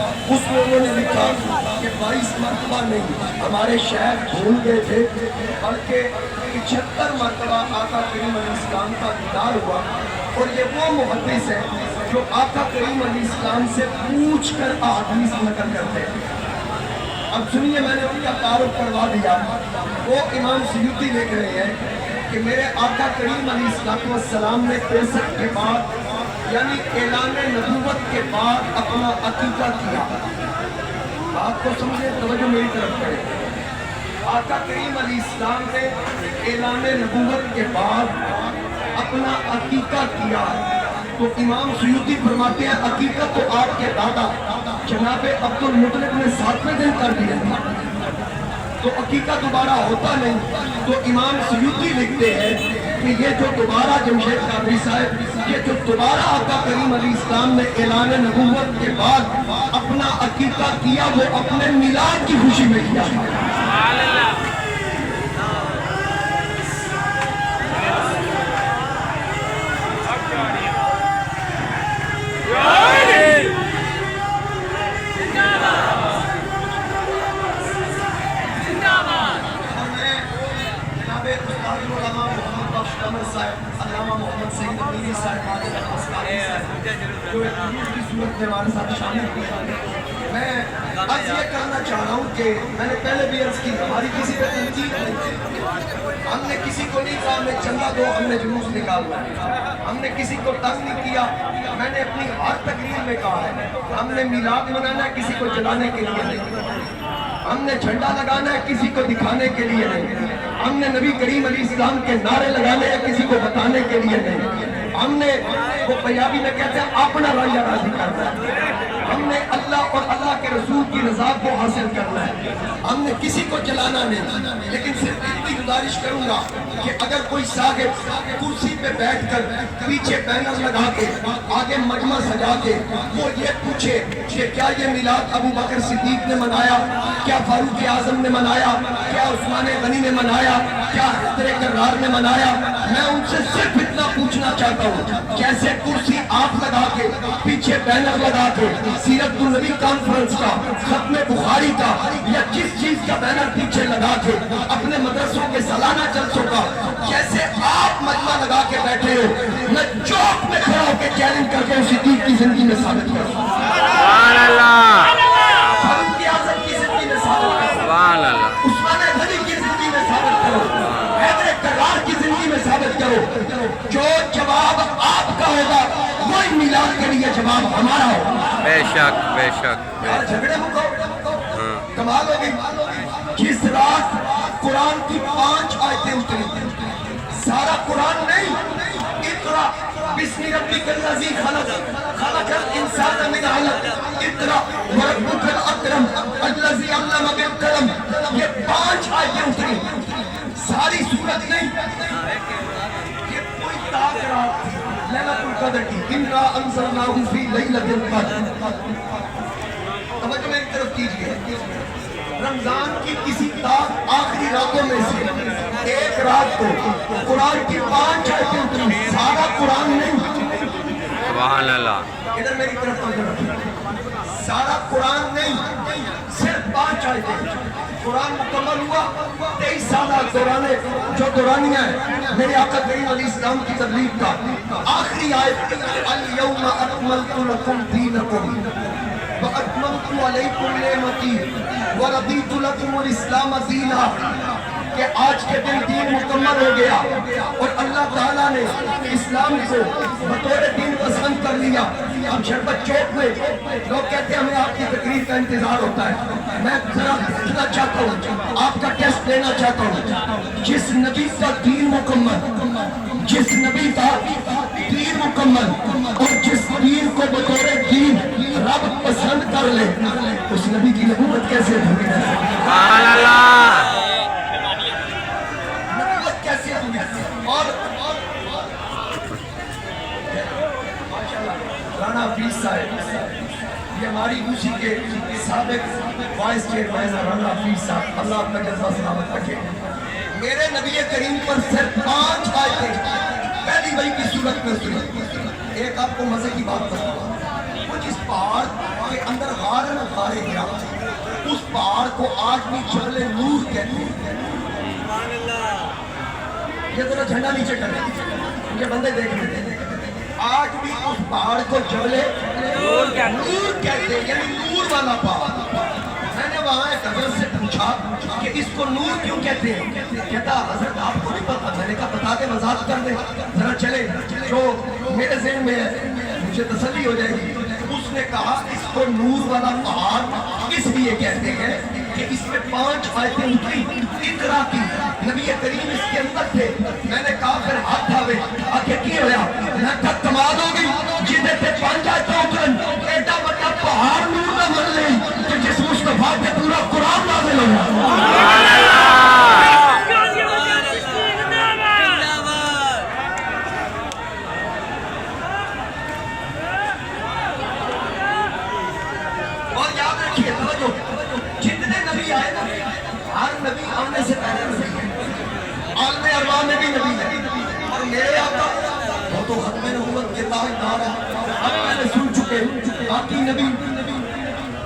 اس میں انہوں نے لکھا کہ 22 مرتبہ نہیں ہمارے شیخ بھول گئے تھے بلکہ 75 مرتبہ آقا کریم علیہ السلام کا دیدار ہوا، اور یہ وہ محدث ہے جو آقا کریم علیہ السلام سے پوچھ کر احادیث نقل کرتے ہیں۔ اب سنیے، میں نے ان کا تعارف کروا دیا۔ وہ امام سیوطی لکھ رہے ہیں کہ میرے آقا کریم علیہ السلام نے 63 کے بعد یعنی اعلان نبوت کے بعد اپنا عقیقہ کیا۔ بات کو سمجھے، توجہ میری طرف کریں۔ آقا کریم علیہ السلام نے اعلان نبوت کے بعد اپنا عقیقہ کیا، تو امام سیوطی فرماتے ہیں عقیقہ تو آپ کے دادا جناب عبد المطلب نے 7ویں دن کر دیا تھا، تو عقیقہ دوبارہ ہوتا نہیں۔ تو امام سیوطی لکھتے ہیں کہ یہ جو دوبارہ جمشید قادری صاحب، یہ جو دوبارہ آقا کریم علیہ السلام نے اعلان نبوت کے بعد اپنا عقیقہ کیا، وہ اپنے میلاد کی خوشی میں کیا۔ علامہ محمد سعید امینی صاحب جو کی صورت میں ہمارے ساتھ شامل ہوئے، میں عرض یہ کرنا چاہ رہا ہوں کہ میں نے پہلے بھی عرض کی، ہماری کسی پہ تنقید نہیں تھی، ہم نے کسی کو نہیں کہا ہمیں چندہ دو ہم نے جلوس نکالنا ہے، ہم نے کسی کو تنگ نہیں کیا۔ میں نے اپنی ہر تقریر میں کہا ہے ہم نے میلاد منانا ہے، کسی کو جلانے کے لیے نہیں، ہم نے جھنڈا لگانا ہے، کسی کو دکھانے کے لیے نہیں، ہم نے نبی کریم علیہ السلام کے نعرے لگانے ہیں، کسی کو بتانے کے لیے نہیں، ہم نے وہ پنجابی میں کہتے ہیں اپنا رائے راضی کرنا ہے، ہم نے اللہ اور اللہ کے رسول کی رضا کو حاصل کرنا ہے، ہم نے کسی کو چلانا نہیں۔ لیکن صرف اتنی گزارش کروں گا کہ اگر کوئی صاحب کرسی پہ بیٹھ کر پیچھے بینر لگا کے آگے مجمع سجا کے وہ یہ پوچھے کہ کیا یہ میلاد ابو بکر صدیق نے منایا، کیا فاروق اعظم نے منایا، کیا عثمان غنی نے منایا، کیا حیدر کرار نے منایا، میں ان سے صرف اتنا پوچھنا چاہتا ہوں، جیسے کرسی آپ لگا کے پیچھے بینر لگا کے سیرت النبی کانفرنس کا، ختم بخاری کا یا جس چیز کا بینر پیچھے لگا کے اپنے مدرسوں کے سالانہ جلسوں کا، جیسے آپ مجمع لگا کے بیٹھے ہو، میں چوک میں کھڑا ہو کے چیلنج کر کے اسی صدیق کی زندگی میں ثابت کروں، سبحان اللہ، فاروق اعظم کی زندگی میں ثابت کروں، سبحان اللہ، عثمان غنی کی زندگی میں ثابت کرو، حیدر کرار کی زندگی میں ثابت کرو۔ جو جواب آپ کا ہوگا وہی میلاد کے لیے جواب ہمارا ہوگا۔ بے شک بے شک۔ جھگڑے مکو، کمال ہوگی۔ جس رات قرآن کی 5 آیتیں اتری، سارا قرآن نہیں، اقرا بسم ربک الذی خلق، خلق الانسان من علق، اقرا وربک الاکرم الذی علم بالقلم، یہ 5 آیتیں اتری، ساری سورت نہیں، یہ کوئی تاک رات تھی لیلۃ القدر کی، انا انزلناہ فی لیلۃ القدر۔ توجہ میری طرف کیجئے، رمضان کی کسی تاک آخری راتوں میں سے ایک رات کو قرآن کی 5 آیتیں اتری، سارا قرآن نہیں، سبحان اللہ، ادھر میری طرف توجہ رکھیں، سارا قرآن نہیں، صرف 5 آیتیں۔ قرآن مکمل ہوا 23 سالہ دوران جو دورانیہ ہے میرے آقا کریم علیہ السلام کی تبلیغ کا، آخری آیت الیوم اکملت لکم دینکم وَأَتْمَمْتُ عَلَيْكُمْ نِعْمَتِي وَرَضِيتُ لَكُمُ الْإِسْلَامَ دِينًا، کہ آج کے دن دین مکمل ہو گیا اور اللہ تعالیٰ نے اسلام کو بطور دین پسند کر لیا۔ اب شربت چوک میں لوگ کہتے ہیں ہمیں آپ کی تقریر کا انتظار ہوتا ہے، میں ذرا پوچھنا چاہتا ہوں، آپ کا ٹیسٹ لینا چاہتا ہوں، جس نبی کا دین مکمل، جس نبی کا دین مکمل اور جس دین کو بطور دین رب پسند کر لے، اس نبی کی نبوت کیسے ہوگی؟ سبحان اللہ، نبوت کیسے ہوگی؟ اور رانا حفیظ صاحب، یہ ہماری اوسی کے سابق وائس چیئرمین رانا حفیظ صاحب، اللہ اپنا جذبہ سلامت رکھے، میرے نبی کریم پر صرف 5 آیتیں پہلی وحی کی صورت میں سنی۔ ایک آپ کو مزے کی بات بتاؤں، وہ جس پہاڑ کے اندر غارن غارے گیا، اس پہاڑ کو آج بھی جبل نور کہتے ہیں۔ یہ ذرا جھنڈا نیچے کریں، مجھے بندے دیکھ لیتے ہیں، آج بھی اس پہاڑ کو جبل نور کہتے ہیں، یعنی نور والا پہاڑ۔ میں نے وہاں ایک حضرت سے پوچھا کہ اس کو نور کیوں کہتے ہیں؟ کہتا حضرت آپ کو نہیں پتا۔ میں نے کہا بتا کے وضاحت کر دیں ذرا، چلے جو میرے ذہن میں ہے مجھے تسلی ہو جائے گی۔ اس نے کہا اس کو نور والا پہاڑ اس لیے کہتے ہیں کہ اس میں 5 آیتیں اتری اقرا کی، نبی کریم اس کے اندر تھے۔ میں نے کہا پھر ہاتھ آوے آکے کی ہویا؟ میں کہا کمال ہوگی جیدے پہ 5 آیتیں اترن، ایڈا بڑا پہاڑ نور نہ بن لیں کہ جس مصطفیٰ پہ پورا قرآن نازل ہو گیا۔ اور یاد رکھیے توجہ، جتنے نبی آئے نا، ہر نبی آنے سے پہلے نبی ہے، عالم ارواح میں بھی نبی ہے، اور میرے آقا وہ تو ختم نبوت کے تاجدار ہیں، اب میں نے سن چکے باقی نبی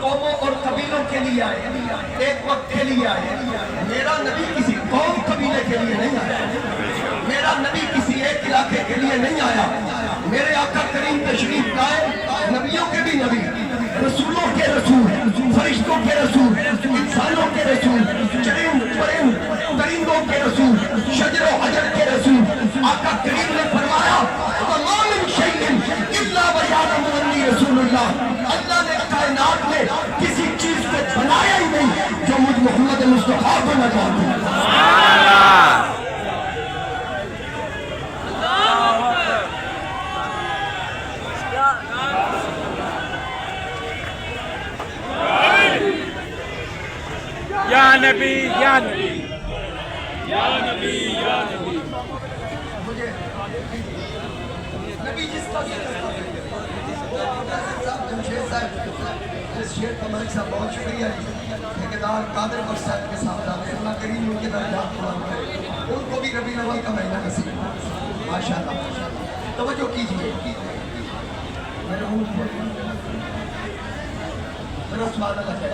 قوموں اور قبیلوں کے لیے آئے، ایک وقت کے لیے آئے۔ میرا نبی کسی قوم قبیلے کے لیے نہیں آیا، میرا نبی کسی ایک علاقے کے لیے نہیں آیا۔ میرے آقا کریم تشریف لائے، نبیوں کے بھی نبی، رسولوں کے رسول، فرشتوں کے رسول، انسانوں کے رسول، چرند پرند درندوں کے رسول، شجر و حجر کے رسول۔ آقا کریم نے فرمایا وَمَا مِن شَيْءٍ إِلَّا وَيَعْلَمُ أَنِّي رَسُولُ اللَّهِ۔ اللہ نے کائنات میں کسی چیز کو بنایا ہی نہیں جو مجھ محمد مصطفیٰ کو نہ جانتے۔ یا نبی یا نبی یا نبی یا نبی۔ مجھے نبی جس کا ذکر کرتے ہیں جمشید صاحب، جس شیر کا ملک صاحب بہت شکریہ ٹھیکیدار قادر بخش صاحب کے ساتھ آتے ہیں، اللہ کریم ان کے درجات بلند کرے، ان کو بھی ربیع الاول کا مہینہ نصیب ہو ماشاءاللہ۔ توجہ کیجیے، میرے منہ پر میرا سبحان اللہ ہے۔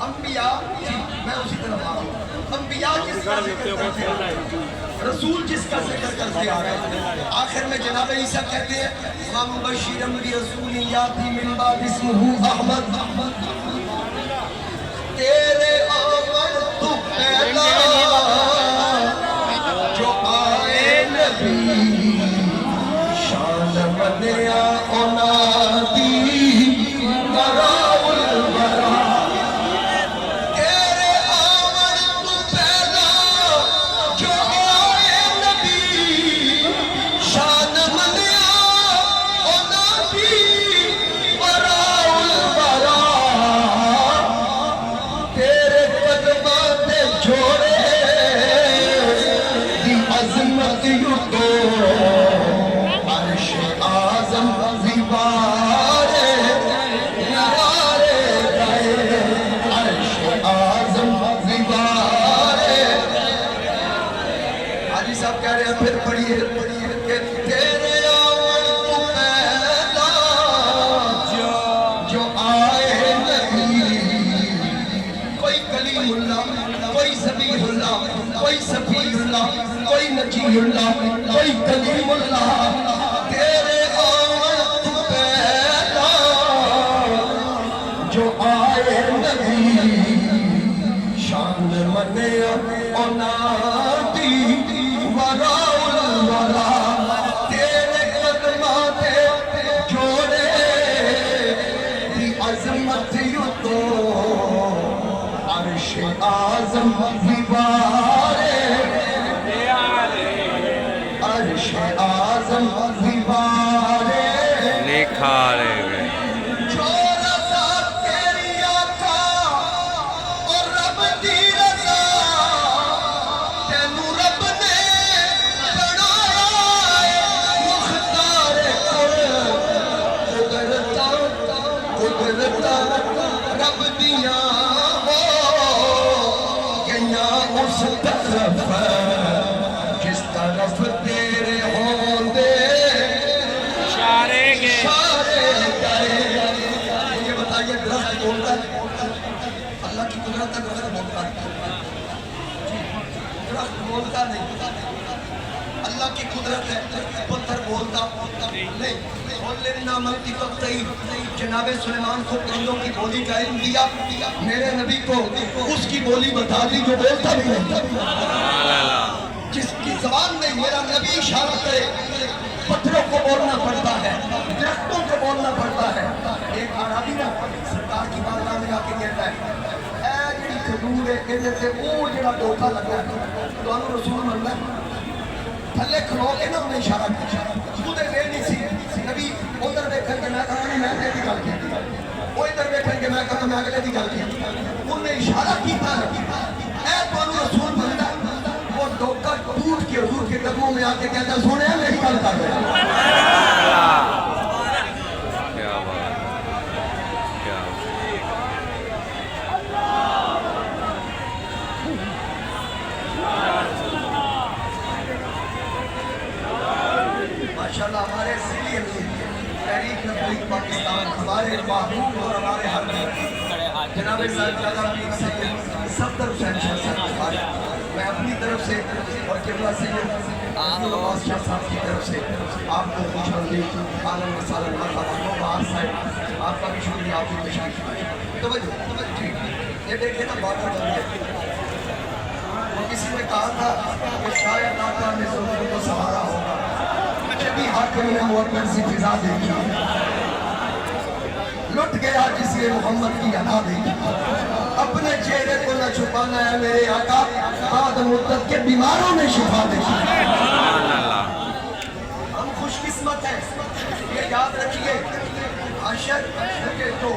انبیاء، جی میں اسی طرف آ رہا ہوں، انبیاء جس کا ذکر کرتے ہیں، رسول جس کا ذکر کرتے آ رہے ہیں، آخر میں جناب عیسیٰ کہتے ہیں وَمُبَشِّرًا بِرَسُولٍ یَأْتِی مِن بَعْدِی اسْمُهُ احمد۔ تیرے آمد تو پہلا جو آئے نبی، شان منیا اونادی براء الورا۔ پھر پڑھیے کہ تیرے آمد تو پہلا جو آئے نبی، کوئی کلیم اللہ، کوئی ذبیح اللہ، کوئی صفی اللہ، کوئی نجی اللہ، کوئی کلیم اللہ۔ تیرے آمد تو پہلا جو آئے نبی، شان منیا اونادی براء الورا۔ تیرے قدماں تے جوڑے دی عظمت یوں تو عرش اعظم دیوارے، عرش اعظم دیوارے نکھارے گئے۔ رب دیاں ہو گئیاں اس طرف جس طرف تیرے ہوندے اشارے قدرت ہے پتھر بولتا نہیں جناب سلیمان کو پرندوں کی بولی کا علم دیا میرے نبی کو اس کی بولی بتا دی جو بولتا بھی نہیں جس کی زبان میں میرا نبی اشارہ کرے پتھروں کو بولنا پڑتا ہے درختوں کو بولنا پڑتا ہے ایک عربی نا سرکار کی بارگاہ میں آ کے کہتا ہے اے جڑی کھجور ہے کہتے تھے وہ جڑا ڈوکا لگا ہے تو انہوں رسول ملنا تھلے کھلو کے نا انہیں اشارہ کیا خود دے نہیں سی نبی ادھر دیکھیں کہ میں کہاں میں اگلے دی گل کی وہ ادھر دیکھیں کہ میں کہاں میں اگلے دی گل کی انہیں اشارہ کیتا ہے اے تو انہوں رسول ملنا وہ ڈوکا ٹوٹ کے حضور کے قدموں میں آ کے کہتا ہے سونے ہیں میری گل کر رہے کیا بات کیا ماشاءاللہ ہمارے ضلع میں تحریک تبلیغ پاکستان ہمارے محبوب اور ہمارے حق جناب صاحبزادہ پیر سید صفدر حسین شاہ صاحب میں اپنی طرف سے اور قبلہ سید عباس شاہ صاحب کی طرف سے آپ کو خوش آمدید عالم رسالت مرحبا بہار صاحب آپ کا بھی شکریہ آپ کی تشریف توجہ ٹھیک یہ دیکھیں نا بات بن گئی کسی نے کہا تھا کہ شاید آقا نے ظلم کو سہارا ہوگا جبھی حاکم نے معطر سی فضا دیکھی لٹ گیا جس نے محمد کی ادا دیکھی اپنے چہرے کو نہ چھپانا ہے میرے آقا بعد مدت کے بیماروں میں شفا دیکھی ہم خوش قسمت ہیں یہ یاد رکھیے عاشق کے تو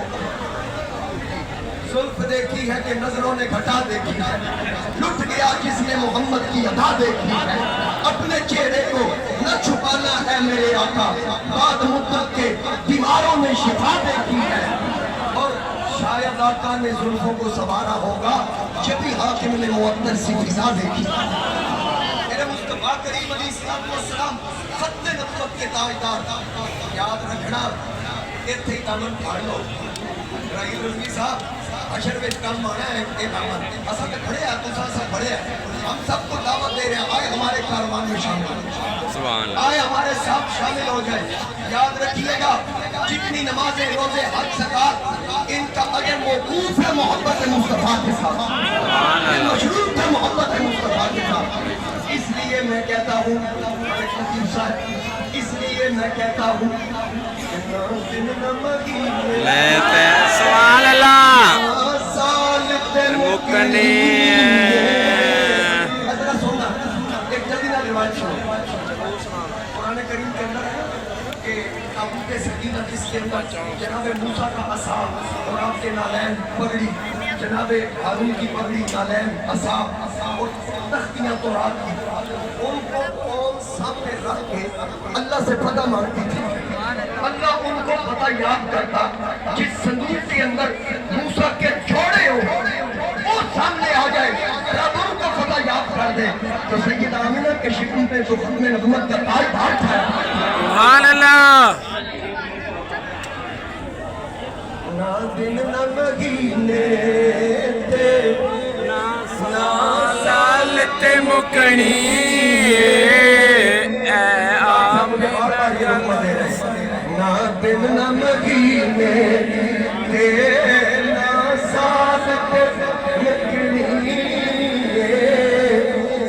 زلف دیکھی ہے کہ نظروں نے گھٹا دیکھی ہے لٹ گیا جس نے محمد کی ادا دیکھی ہے اپنے چہرے کو نہ چھپانا ہے میرے آقا بعد مدت کے بیماروں میں شفا دیکھی ہے اور شاید آقا نے زلفوں کو سنوارا ہوگا جبھی حاکم نے معطر سی فضا دیکھی میرے مصطفیٰ کریم علیہ السلام خط نبوت کے تاجدار یاد رکھنا اتھے ہی دامن پھاڑ لو رحیل رضوی صاحب حشر میں کام آنا ہے اے دامن اسا کہ کھڑے ہیں تو سب بڑے ہیں ہم سب کو دعوت دے رہے ہیں آئے ہمارے کاروان میں شامل آئے ہمارے ساتھ شامل ہو جائیں یاد رکھیے گا جتنی نمازیں روزے حج زکات ان کا اجر موقوف ہے محبت مصطفیٰ کے ساتھ مشروط ہے محبت مصطفیٰ کے ساتھ اس لیے میں کہتا ہوں اس لیے میں کہتا ہوں لیتے سوال اللہ مکنی حضرت سننا ایک جلدی نہ روایت سنو قرآن کریم کے اندر ہے کہ تابوت سکینہ جس کے اندر جناب موسیٰ کا عصا اور آپ کے نالین پگڑی جناب ہارون کی پگڑی نالین عصا اور تختیاں تورات کی ان کو قوم سامنے رکھ کے اللہ سے پتہ مانگتی تھی اللہ ان کو پتہ یاد کرتا جس صندوق کے اندر موسیٰ کے جوڑے ہو وہ سامنے آ جائے رب ان کو پتہ یاد کر دے تو سید آمینہ کے شکم پہ تو ختم نبوت کا تاج دار تھا سبحان اللہ نہ دن نہ مہینے تے نہ سال تے مکنی اے آپ نہ دن نہ مہینے تے نہ سال تے مکنی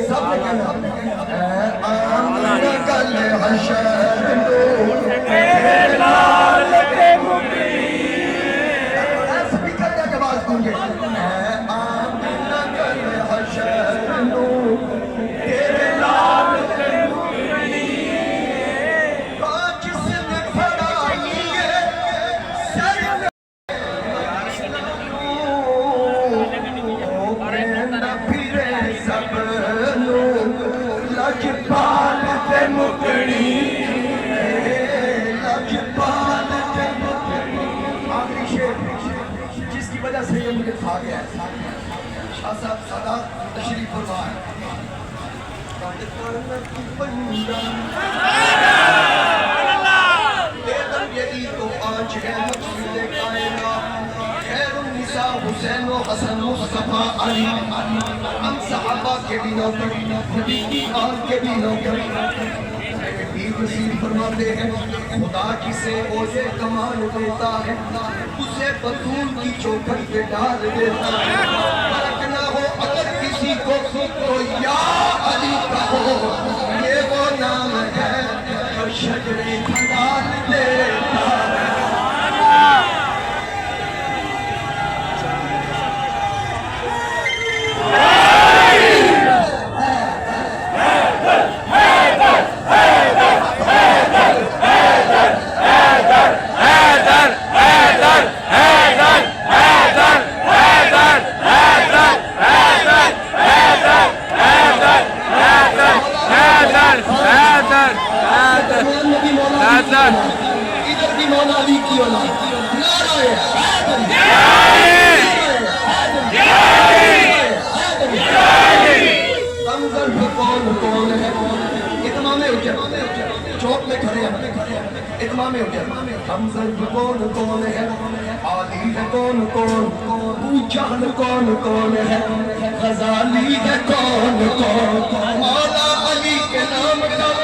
سب کہنا اے آمینہ کل حشر نور تیرے لال تے مکنی سبھی کہتے ہیں جواز گونگے اے آمینہ کل حشر نور تیرے لال تے مکنی جس نے پڑھائی ہے سر پرندہ پھرے سب لجپال تے مکنی لجپال تے مکنی آخری شعر جس کی وجہ سے یہ مجھے کھا گیا ہے شاہ صاحب سادات تشریف فرما ہے حسین و حسن مصطفیٰ علی ہم صحابہ کے بھی نوکر نبی کی آل کے بھی نوکر نصیب فرماتے ہیں خدا جسے اوجے کمال دیتا ہے اسے بطول کی چوکھٹ پہ ڈال دیتا ہے فرق نہ ہو اگر کسی کو تو یا علی کہو یہ وہ نام ہے جو شجرے کھلال دیتا ہے ادھر بھی مولا علی کی اولاد نعرہ حیدر کون ہے اتمام حجت چوک میں کھڑے ہیں اتمام حجت حمزہ کون ہے علی ہے کون جہل کون ہے غزالی ہے کون مولا علی کے نام کا